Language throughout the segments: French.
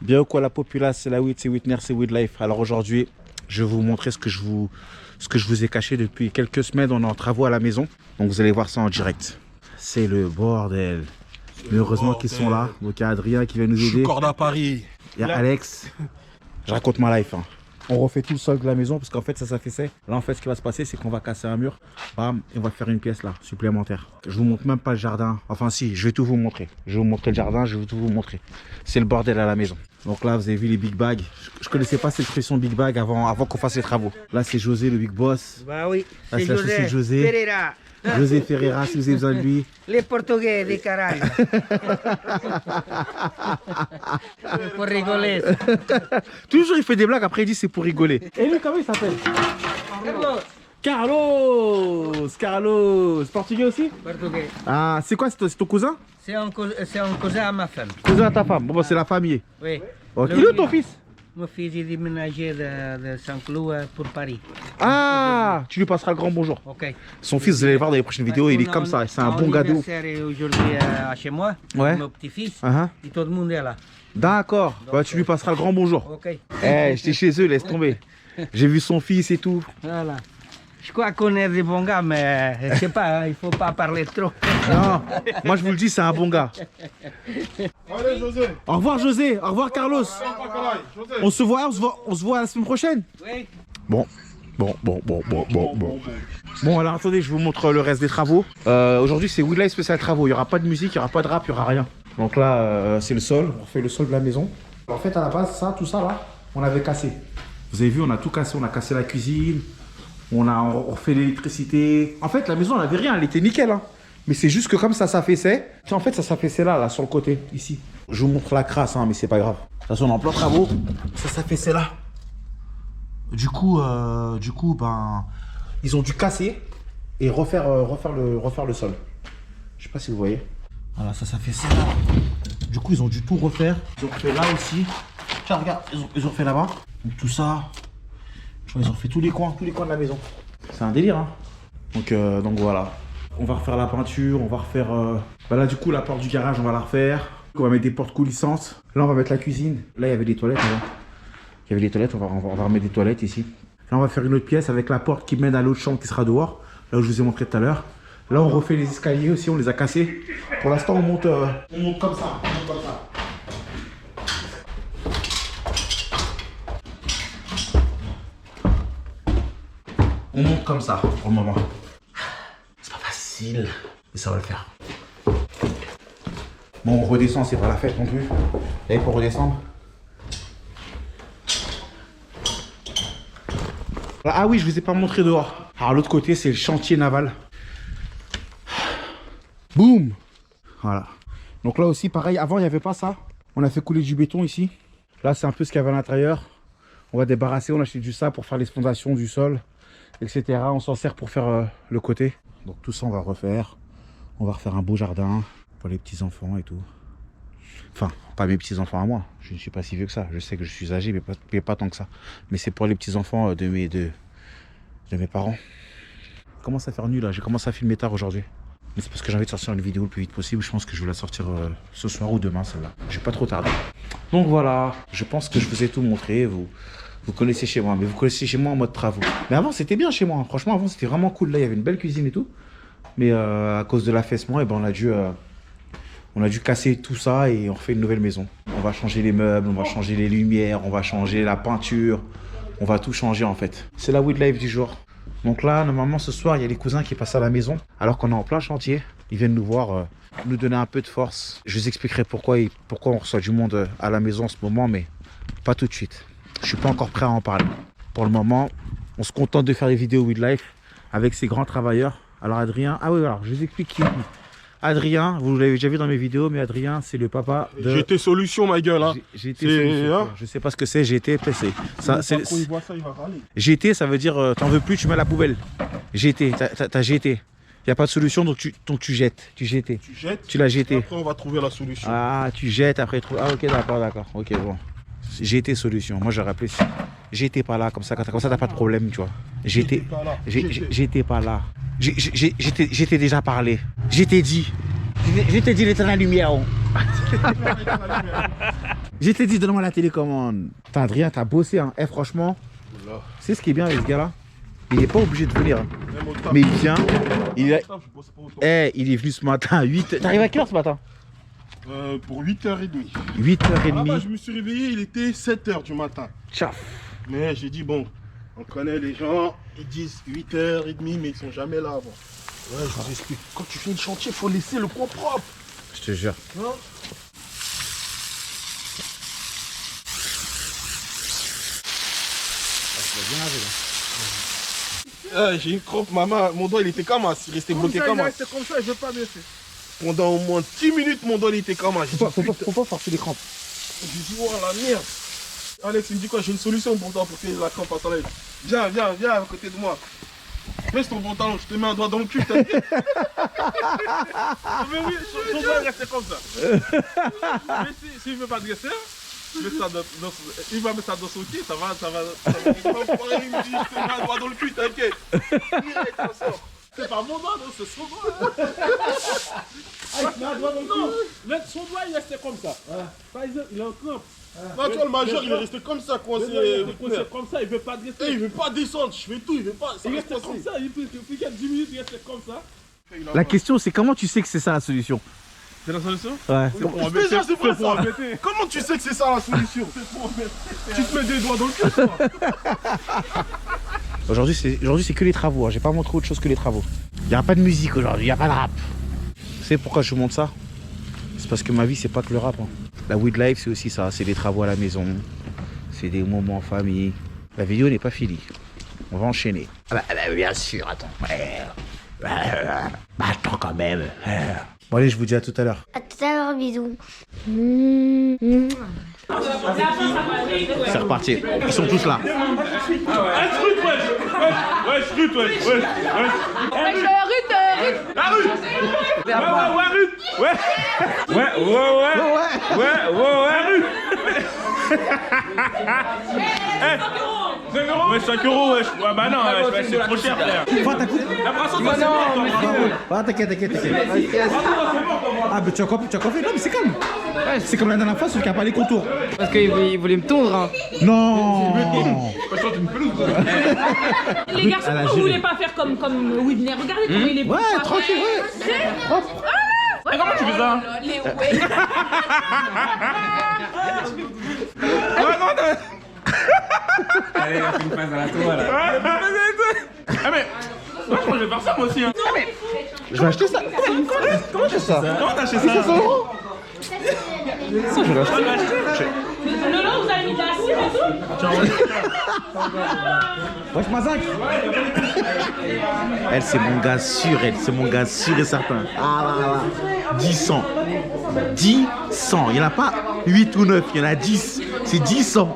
Bien quoi la populace, c'est la weed, c'est Witner, c'est Weed Life. Alors aujourd'hui, je vais vous montrer ce que je vous ai caché depuis quelques semaines. On est en travaux à la maison, donc vous allez voir ça en direct. C'est le bordel. Mais heureusement qu'ils sont là. Donc il y a Adrien qui va nous aider. Je suis corde à Paris. Il y a Alex. Je raconte ma life. Hein. On refait tout le sol de la maison parce qu'en fait ça s'affaissait. Là en fait ce qui va se passer c'est qu'on va casser un mur. Bam, et on va faire une pièce là, supplémentaire. Je vous montre même pas le jardin. Enfin si, je vais tout vous montrer. Je vais vous montrer le jardin, je vais tout vous montrer. C'est le bordel à la maison. Donc là vous avez vu les big bags. Je connaissais pas cette expression big bag avant qu'on fasse les travaux. Là c'est José le big boss. Bah oui, là c'est l'associé José. Ferreira. José Ferreira si vous avez besoin de lui. Les Portugais des Caraïbes. Pour rigoler. Toujours il fait des blagues, après il dit c'est pour rigoler. Et lui comment il s'appelle? Carlos. Portugais aussi? Portugais. Ah, c'est quoi, c'est ton cousin? C'est un cousin à ma femme. Cousin à ta femme? Bon, bah, c'est la famille. Oui. Okay. Il est où ton fils? Mon fils est déménagé de Saint-Cloud pour Paris. Ah, tu lui passeras le grand bonjour. Ok. Son fils, vous allez le voir dans les prochaines vidéos, il est comme ça, c'est un bon gars d'où. Aujourd'hui chez moi, ouais. mon petit-fils, et tout le monde est là. D'accord, bah, tu lui passeras le grand bonjour. Ok. Eh, j'étais chez eux, laisse tomber. J'ai vu son fils et tout. Voilà. Je crois qu'on est des bons gars, mais je sais pas, il faut pas parler trop. Non, moi je vous le dis, c'est un bon gars. Allez, José. Au revoir José, au revoir Carlos. On se voit la semaine prochaine. Oui. Bon, alors attendez, je vous montre le reste des travaux. Aujourd'hui c'est Weed Life spécial travaux, il n'y aura pas de musique, il n'y aura pas de rap, il n'y aura rien. Donc là c'est le sol, on refait le sol de la maison. En fait à la base tout ça là, on avait cassé. Vous avez vu, on a tout cassé, on a cassé la cuisine, on refait l'électricité. En fait la maison elle n'avait rien, elle était nickel hein. Mais c'est juste que comme ça s'affaissait, en fait ça s'affaissait là sur le côté, ici. Je vous montre la crasse hein, mais c'est pas grave. De toute façon on est en plein travaux, ça s'affaissait là. Du coup, ben, ils ont dû casser et refaire le sol. Je sais pas si vous voyez. Voilà, ça fait ça. Du coup, ils ont dû tout refaire. Ils ont fait là aussi. Tiens, regarde, ils ont fait là-bas. Donc tout ça. Je crois ils ont fait tous les coins de la maison. C'est un délire, hein. Donc voilà. On va refaire la peinture, on va refaire. Bah là, du coup, la porte du garage, on va la refaire. On va mettre des portes coulissantes. Là, on va mettre la cuisine. Là, il y avait des toilettes avant. Il y avait des toilettes, on va remettre des toilettes ici. Là, on va faire une autre pièce avec la porte qui mène à l'autre chambre qui sera dehors, là où je vous ai montré tout à l'heure. Là, on refait les escaliers aussi, on les a cassés. Pour l'instant, on monte comme ça. On monte comme ça pour le moment. C'est pas facile, mais ça va le faire. Bon, on redescend, c'est pas la fête non plus. Et pour redescendre. Ah oui, je vous ai pas montré dehors. Alors l'autre côté, c'est le chantier naval. Boum. Voilà. Donc là aussi, pareil, avant il n'y avait pas ça. On a fait couler du béton ici. Là, c'est un peu ce qu'il y avait à l'intérieur. On va débarrasser, on a acheté du sable pour faire les fondations du sol, etc. On s'en sert pour faire le côté. Donc tout ça, on va refaire. On va refaire un beau jardin pour les petits-enfants et tout. Enfin, pas mes petits-enfants à moi. Je ne suis pas si vieux que ça. Je sais que je suis âgé, mais pas tant que ça. Mais c'est pour les petits-enfants de mes parents. Je commence à faire nuit là. J'ai commencé à filmer tard aujourd'hui. Mais c'est parce que j'ai envie de sortir une vidéo le plus vite possible. Je pense que je vais la sortir ce soir ou demain, celle-là. Je vais pas trop tarder. Donc voilà. Je pense que je vous ai tout montré. Vous connaissez chez moi. Mais vous connaissez chez moi en mode travaux. Mais avant, c'était bien chez moi. Franchement, avant, c'était vraiment cool. Là, il y avait une belle cuisine et tout. Mais à cause de l'affaissement, eh ben, on a dû casser tout ça et on refait une nouvelle maison. On va changer les meubles, on va changer les lumières, on va changer la peinture. On va tout changer en fait. C'est la Weed Life du jour. Donc là, normalement ce soir, il y a les cousins qui passent à la maison. Alors qu'on est en plein chantier. Ils viennent nous voir, nous donner un peu de force. Je vous expliquerai pourquoi on reçoit du monde à la maison en ce moment, mais pas tout de suite. Je suis pas encore prêt à en parler. Pour le moment, on se contente de faire des vidéos Weed Life avec ces grands travailleurs. Alors Adrien, ah oui, alors je vous explique qui est. Adrien, vous l'avez déjà vu dans mes vidéos, mais Adrien, c'est le papa de... GT Solution, ma gueule. Hein. GT Solution. Hein, je sais pas ce que c'est, GT, PC. Ça, quand il voit ça, il va râler. GT, ça veut dire t'en veux plus, tu mets à la poubelle. GT, t'as GT. Il n'y a pas de solution, donc tu jettes. Tu jettes. Tu jettes. Tu l'as jeté. Après, on va trouver la solution. Ah, tu jettes, après... Ah, ok, d'accord. Ok, bon. GT Solution. Moi, j'aurais appelé ça. J'étais pas là, comme ça, t'as pas de problème, tu vois. J'étais pas là. J'étais déjà parlé. J'étais dit l'éternelle lumière. Je t'ai dit, donne-moi la télécommande. Putain, Adrien, t'as bossé, hein. Eh, franchement, Oula. c'est ce qui est bien avec ce gars-là. Il est pas obligé de venir. Hein. Même au taf. Mais il vient. Il, a... Au taf, je bosse pas autant. il est venu ce matin à 8h. T'arrives à quelle heure ce matin? Pour 8h30. 8h30. Là, je me suis réveillé, il était 7h du matin. Tchaf. Mais j'ai dit, bon, on connaît les gens, ils disent 8h30, mais ils sont jamais là avant. Ouais, je vous explique. Quand tu fais le chantier, il faut laisser le coin propre. Je te jure. Hein? J'ai une crampe, maman. Mon doigt, il était comme ça. Il restait bloqué comme ça. C'est comme ça, je veux pas baisser. Pendant au moins 10 minutes, mon doigt, il était comme ça. J'ai dit, Faut pas forcer les crampes. j'ai dit, oh la merde. Alex, il me dit quoi? J'ai une solution pour toi pour que la crampe s'enlève. Viens, viens, viens à côté de moi. Baisse ton pantalon, je te mets un doigt dans le cul, t'as dit. Mais oui, son doigt est resté comme ça. Mais s'il ne veut pas dresser, il va mettre ça dans son pied, ça va. Il me dit, je te mets un doigt dans le cul, t'inquiète. Direct, ça sort. C'est pas mon doigt, non, c'est son doigt. Non, mais son doigt il est resté comme ça. Par exemple, il est en crampe. Non, tu vois, le majeur, il est resté comme ça, coincé. Il est coincé comme ça, il veut pas Et dresser. il veut pas descendre, je fais tout, il veut pas. Ça Il reste restait comme coincé. ça, il fait qu'il y a 10 minutes, il restait comme ça. La question, c'est comment tu sais que c'est ça la solution? C'est la solution? Ouais. Déjà, c'est pas ça. Comment tu sais que c'est ça la solution? Tu te mets des doigts dans le cul, toi. Aujourd'hui, c'est que les travaux. Hein. J'ai pas montré autre chose que les travaux. Il n'y a pas de musique aujourd'hui, il n'y a pas de rap. Tu sais pourquoi je vous montre ça? C'est parce que ma vie, c'est pas que le rap. Hein. La weed life, c'est aussi ça. C'est des travaux à la maison. C'est des moments en famille. La vidéo n'est pas finie. On va enchaîner. Ah bah, bien sûr, attends. Bah, attends quand même. Bon, allez, je vous dis à tout à l'heure. À tout à l'heure, bisous. C'est reparti. Ils sont tous là. Ouais, 5 euros, ouais. Ouais, bah non, c'est trop cher, frère. La brassard, c'est Ah, t'inquiète. Ah, mais tu as compris, non, mais c'est calme. C'est comme la dernière fois, celui qui a pas les contours. Parce qu'il voulait me tondre. Hein. Non. Les garçons, vous voulez pas faire comme Whitney? Regardez comment il est beau. Ouais, tranquille, ouais. Comment tu fais ça? Les ouais. Allez, il a fait une phase à la toile. Ah, mais. Moi, je crois que je vais faire ça, moi aussi. Hein. Je vais acheter ça. Comment j'ai ça? Comment t'as acheté ça? 500 euros. Ça, je vais l'acheter. Lolo, vous avez mis de la cire et tout? Wesh, Mazak. Elle, c'est mon gars sûr, c'est mon gars sûr et certain. Ah là là. 10 100. 10 100. Il n'y en a pas 8 ou 9, il y en a 10. C'est 10 100.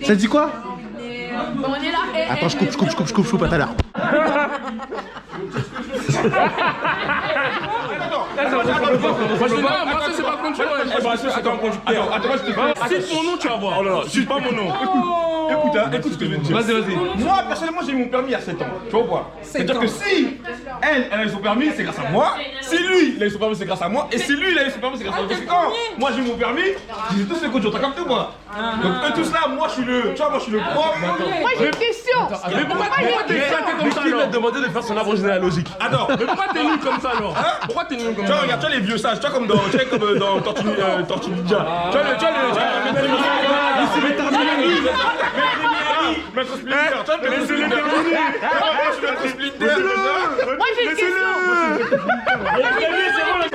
Ça dit quoi? Bon, on est là. Attends, je coupe à tout à l'heure. Moi, ça, c'est pas contre toi. Attends, cite mon nom, tu vas voir. Oh là là, cite pas mon nom. Écoute ce que je viens de dire. Vas-y. Moi, personnellement, j'ai eu mon permis il y a 7 ans. Tu vas voir. C'est-à-dire que si elle a eu son permis, c'est grâce à moi. Si lui, il a eu son permis, c'est grâce à moi. Et si lui, il a eu son permis, c'est grâce à moi. Parce que quand moi, j'ai eu mon permis, j'ai tous les coachs. T'as capté ou pas? Donc, eux tous là, moi, je suis le. Tu vois, moi, je suis le prof. Moi, j'ai une question. Mais pourquoi t'es comme ça? Qui lui a demandé de faire son arbre généalogique? Attends, mais pourquoi t'es nul comme ça alors? Pourquoi t'es nul comme ça? Tu vois, regarde, tu vois les vieux sages, tu vois comme dans Tortue Ninja. Tu vois Maître Splinter, tu vois Maître Splinter. Maître Splinter. Moi, j'ai une question.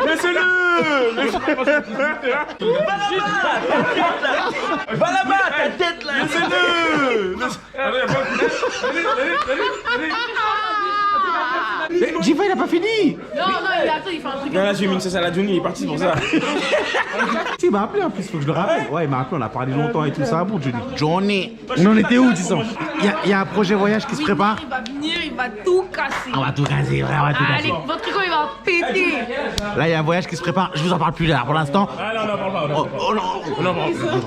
Laissez-le. Va là-bas, ta tête là. Laissez-le. Mais Jiva, il a pas fini. Non, il fait un truc. Non, là, j'ai mis une sauce à la Johnny, il est parti pour ça. Si, il m'a appelé en plus, faut que je le rappelle. Ouais, il m'a appelé, on a parlé longtemps et tout ça. Bon, Johnny. On en était où, disons? Il y a un projet voyage qui se prépare. Il va venir, il va tout casser. On va tout casser, on va tout Allez, casser. votre tricot, il va péter. Là, il y a un voyage qui se prépare. Je vous en parle plus là. Pour l'instant. Ah non, on en parle pas. Oh non.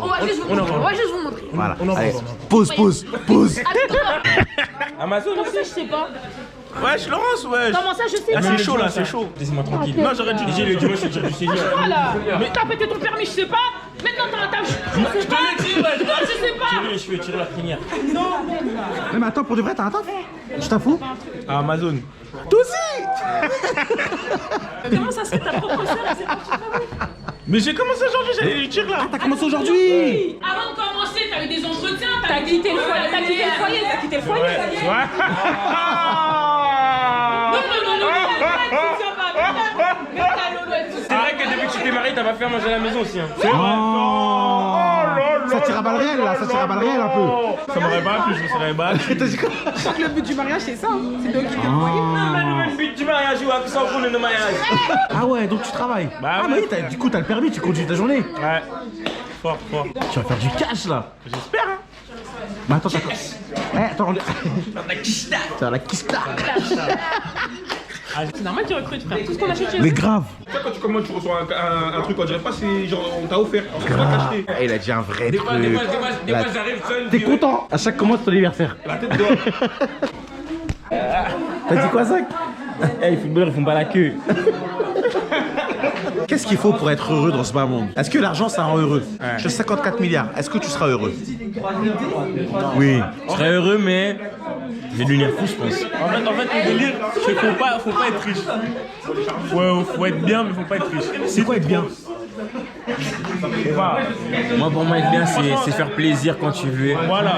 On va juste vous montrer. On va juste vous montrer. Voilà. Allez, pause. Attends. Amazon Comme ça, je sais pas. Wesh, Laurence, wesh. Comment ça, je sais Ah, pas. c'est chaud là, c'est chaud. Laissez-moi tranquille. Non, j'aurais dû dire le dimanche, c'est dire du séjour. Voilà. Mais t'as pété ton permis, je sais pas. Maintenant, t'as je sais pas. Je te l'ai dit, wesh. Je sais pas. Tire les cheveux, tire la crinière. Mais attends, pour de vrai, t'as un taf? Je t'en fous? À Amazon. Toi aussi! Comment ça se fait ta propre sœur, elle s'est partie travailler? Mais j'ai commencé aujourd'hui, j'allais lui dire là. T'as commencé aujourd'hui! Avant de commencer, t'as eu des entretiens, t'as quitté le foyer, t'as quitté le foyer. Ouais. C'est vrai que depuis que tu t'es marié, t'as pas fait à manger à la maison aussi. Hein. C'est vrai. Ça tire à balles réelles là, ça tire à balles réelles un peu. Ça m'aurait pas plu, je me serais battu. T'as dit quoi? Je crois que le but du mariage, c'est ça. C'est d'occuper le foyer. Le but du mariage, ou à ça, on le mariage. Ah ouais, donc tu travailles. Bah Ah ouais. bah oui, du coup t'as le permis, tu conduis ta journée. Ouais. Fort, fort. Tu vas faire du cash là. J'espère, hein. Mais attends, d'accord. Attends, on... la kista. La kista. C'est normal qu'ils recrutent, frère. Tout ce qu'on achète chez eux. Mais grave. Tu sais, quand tu commandes, tu reçois un truc, on dirait pas c'est genre on t'a offert. On t'a pas acheté. Il a dit un vrai Des truc. fois, j'arrive seul. T'es content? À chaque commande, c'est ton anniversaire. La tête d'or. T'as dit quoi, Zach? Les footballeurs, ils font pas la queue. Qu'est-ce qu'il faut pour être heureux dans ce bas monde? Est-ce que l'argent ça rend heureux? J'ai 54 milliards, est-ce que tu seras heureux? Oui. Je serais heureux, mais j'ai devenir fou, je pense. En fait, le délire, c'est qu'il faut pas être riche. Faut être bien, mais faut pas être riche. C'est quoi être bien? Moi, pour moi, être bien, c'est faire plaisir quand tu veux. Voilà.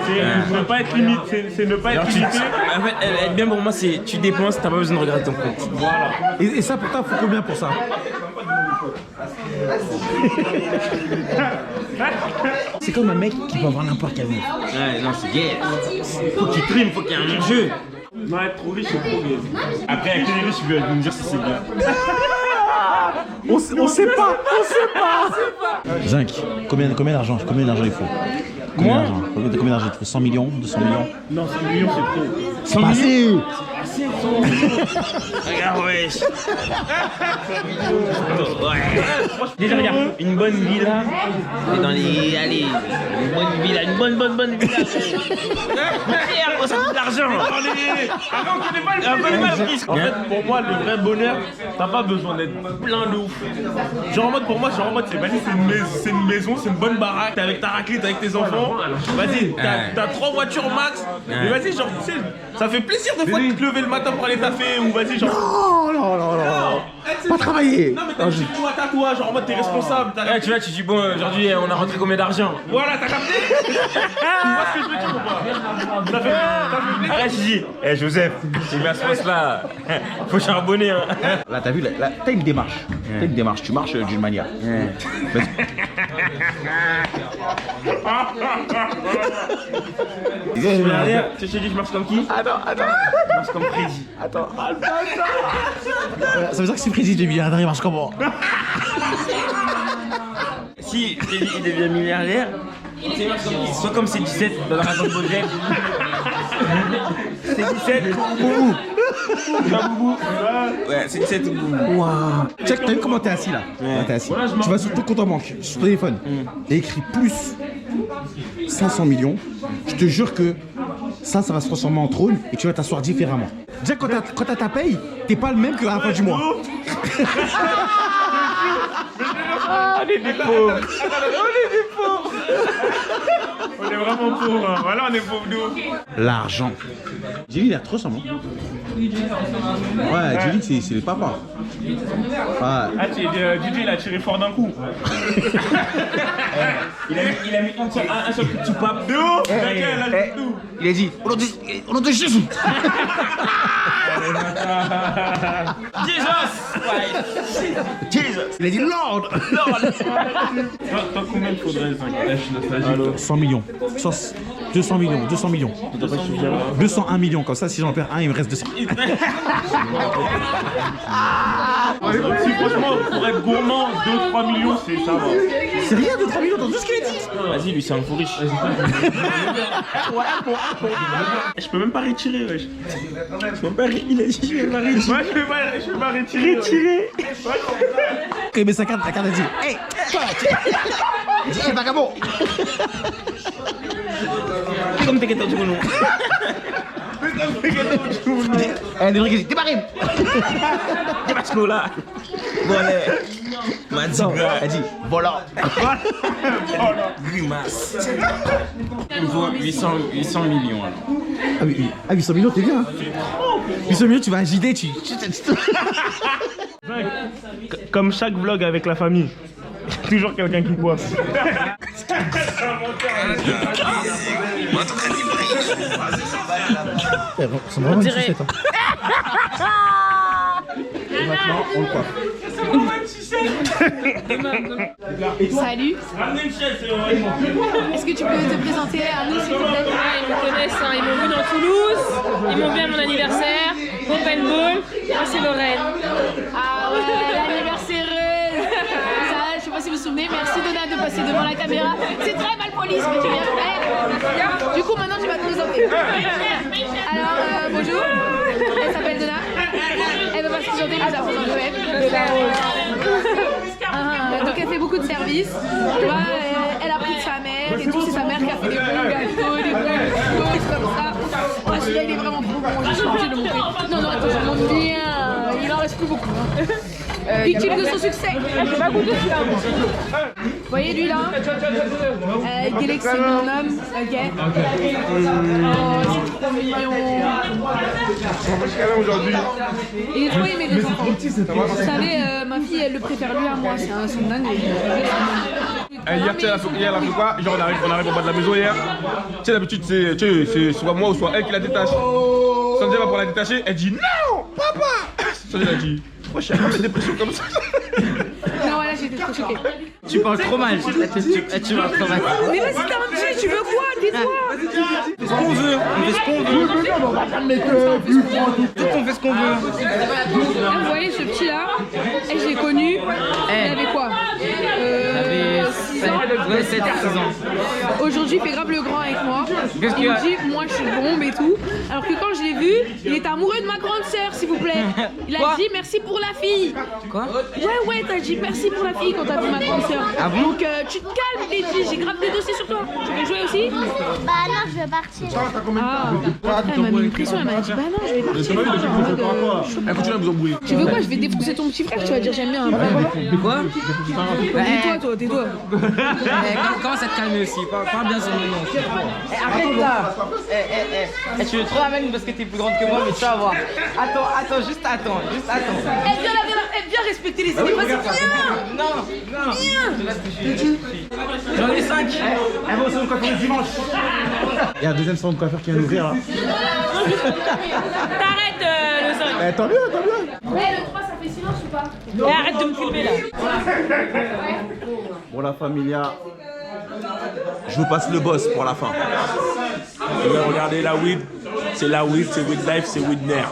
C'est ne pas être limite, c'est ne pas être Alors, limité. en fait, être bien pour moi, c'est tu dépenses, t'as pas besoin de regarder ton compte. Voilà. Et ça pour toi, faut combien pour ça? C'est comme un mec qui peut avoir n'importe quel mec. Ouais, non, c'est gay. Faut qu'il prime, faut qu'il y ait un enjeu. Non, être trop riche, c'est trop bien. Après, avec les riches, ils veulent me dire si c'est bien. On sait pas. Zinc, combien d'argent il faut? Combien d'argent il faut? 100 millions? 200 millions? Non, 100 millions, c'est trop. C'est pas assez. Regarde, wesh. Déjà, regarde, une bonne villa. Et dans les. Allez, une bonne villa, une bonne villa. Merde, ça coûte de l'argent. Après, on connaît pas le risque. En fait, pour moi, le vrai bonheur, t'as pas besoin d'être plein de ouf. Genre en mode, pour moi, c'est vas-y, c'est une maison, c'est une bonne baraque, t'es avec ta raclette, t'es avec tes enfants. Vas-y, t'as 3 voitures max. Mais vas-y, genre, tu sais, ça fait plaisir des fois de te lever le matin pour aller taffer ou vas-y, genre. Non. Pas travailler. Non, mais t'as dit toi, genre en mode t'es responsable. Ouais, tu vois, tu dis, bon, aujourd'hui, on a rentré combien d'argent? Voilà, t'as capté? Tu vois ce que je veux dire ou pas? T'as fait plaisir. Après, tu dis, Joseph, tu mets à ce poste-là, faut charbonner. Hein. Là, t'as vu, là, t'as une démarche. Tu marches d'une manière. Tu sais, je te dis, je marche comme qui? Attends. Je marche comme Freddy. Ça veut dire que si Freddy devient milliardaire, il marche comment? Si Freddy il devient milliardaire, c'est soit comme c'est 17 dans la raison de Baudelaire. C'est 17 Boubou. Ouais, c'est 17 Boubou. Waouh. Check, t'as vu comment t'es assis là? Là, t'es assis. Tu vas sur ton compte en banque, sur ton téléphone, et écrit plus 500 millions. Je te jure que ça va se transformer en trône et tu vas t'asseoir différemment. Déjà, quand t'as ta paye, t'es pas le même que à la fin du mois. On est des pauvres. On est vraiment pauvres. Hein. Voilà, on est pauvres nous. L'argent. Julie, il a trop ça, moi. Ouais, Julie, c'est le papa. Ouais. Ah, Didier, il a tiré fort d'un coup. Il a mis un seul petit pape. De ouf. Tout. Il a dit, on a de Jésus. Jesus. Il a dit Lord. Toi, combien il faudrait 100 millions. 200 millions. 201 millions. Comme ça, si j'en perds un, il me reste 200. Si franchement, pour être gourmand, 2-3 millions, ça va. C'est rien, 2-3 millions dans tout ce qu'il a dit. Vas-y, lui, c'est un fou riche. Je peux même pas retirer, wesh. Il a dit, je vais pas retirer. Moi, je vais pas retirer. Quand il met sa carte, la carte a dit hey, toi, il dit hey, vagabond. Comme t'es qu'à ton Eh, des trucs, t'es barré. T'es pas ce là. Bon, allez. M'a dit, elle dit, voilà. Grimace. Il faut 800 millions alors. Ah, oui, 800 millions, t'es bien. Hein. 800 millions, tu vas à JD, Comme chaque vlog avec la famille. Toujours quelqu'un qui coiffe. On dirait. Maintenant, on le coiffe. Salut. Est-ce que tu peux te présenter à nous, s'il te plaît? Ils me connaissent, hein. Ils m'ont vu dans Toulouse, ils m'ont vu à mon anniversaire, au paintball. Moi, c'est Lorraine. Ah ouais, l'anniversaireuse. Ça, je sais pas si vous vous souvenez, merci Donna de passer devant la caméra. C'est très mal poli ce que tu viens de faire. Du coup, maintenant, tu vas te présenter. Alors, bonjour. Elle s'appelle Donna. Elle va pas se présenter, nous avons un web. Donc elle fait beaucoup de services. Tu vois, elle a pris de sa mère et tout, c'est sa mère qui a fait des bons gâteaux, des bons choses comme ça. Oh, celui-là il est vraiment trop bon, j'ai changé de montrer. Non, attends, je montre bien. Il en reste plus beaucoup. Victime de son succès. Je vais pas goûter celui-là. Vous voyez lui là Gélix c'est mon homme, ok. Oh, c'est trop mignon. Il est trop aimé les enfants. Vous savez, ma fille elle le préfère lui à moi, c'est un dingue. Hier, tu sais, elle a fait quoi? Genre, on arrive au bas de la maison hier. Tu sais, d'habitude, c'est soit moi ou soit elle qui la détache. Sanjay va pour la détacher, elle dit non, papa. Sanjay a dit, moi je suis pas des pressions comme ça. Non, voilà, j'étais trop choquée. Tu parles trop mal. Tu parles trop mal. Mais vas-y, t'as un petit, tu veux quoi? Tais-toi. On fait ce qu'on veut. On fait ce qu'on veut. On va pas le mettre plus On fait ce qu'on veut. Là, vous voyez ce petit là, et je l'ai connu, il avait quoi 6 ans. Ouais, 7 ans. Aujourd'hui, il fait grave le grand avec moi. Qu'est-ce Il qu'il y a? me dit, moi je suis bombe et tout. Alors que quand je l'ai vu, il est amoureux de ma grande sœur, s'il vous plaît. Il a Quoi? dit merci pour la fille. Quoi? Ouais, t'as dit merci pour la fille quand t'as vu ma grande sœur. Ah bon? Donc tu te calmes, les filles, j'ai grave des dossiers sur toi. Tu veux jouer aussi? Bah non, je vais partir. Ah, elle m'a mis une pression, elle m'a dit bah non, je vais partir. Elle continue à vous embrouiller. Tu veux quoi? Je vais défoncer ton petit frère, tu vas dire j'aime bien un peu. Quoi? Tais-toi, tais-toi. Commence à te calmer aussi. Parle bien sur le nom. Arrête là. Tu veux trop la même parce que t'es plus grande que moi, mais tu vas voir. Attends, juste attends. Elle vient respecter les idées, vas-y, viens. Non. J'en ai 5. Elle va au salon de coiffeur le dimanche. Il y a un deuxième salon de coiffeur qui vient d'ouvrir là. T'arrêtes le son. Tant mieux. Le 3, ça fait silence ou pas? Arrête de me filmer là. Bon la familia, je vous passe le boss pour la fin. Regardez la weed, c'est la weed, c'est weed life, c'est weed nerf.